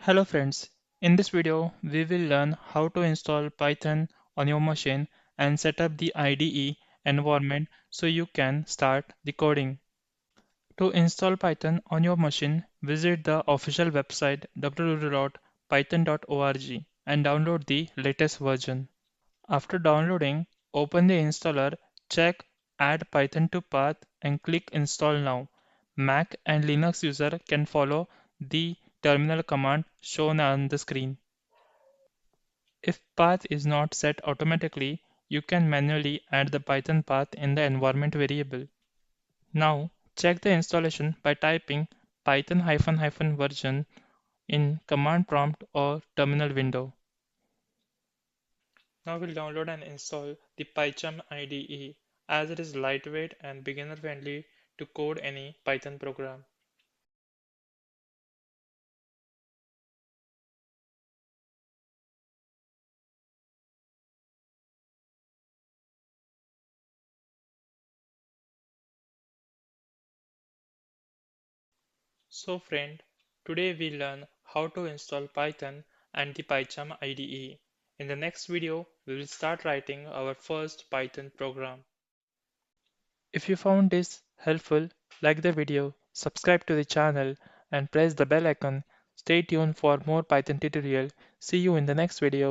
Hello friends, in this video we will learn how to install Python on your machine and set up the IDE environment so you can start the coding. To install Python on your machine, visit the official website www.python.org and download the latest version. After downloading, open the installer, check Add Python to Path and click Install Now. Mac and Linux user can follow the terminal command shown on the screen. If path is not set automatically, you can manually add the Python path in the environment variable. Now, check the installation by typing python-version in command prompt or terminal window. Now we'll download and install the PyCharm IDE as it is lightweight and beginner friendly to code any Python program. So friend, today we learn how to install Python and the PyCharm IDE. In the next video, we will start writing our first Python program. If you found this helpful, like the video, subscribe to the channel and press the bell icon. Stay tuned for more Python tutorial. See you in the next video.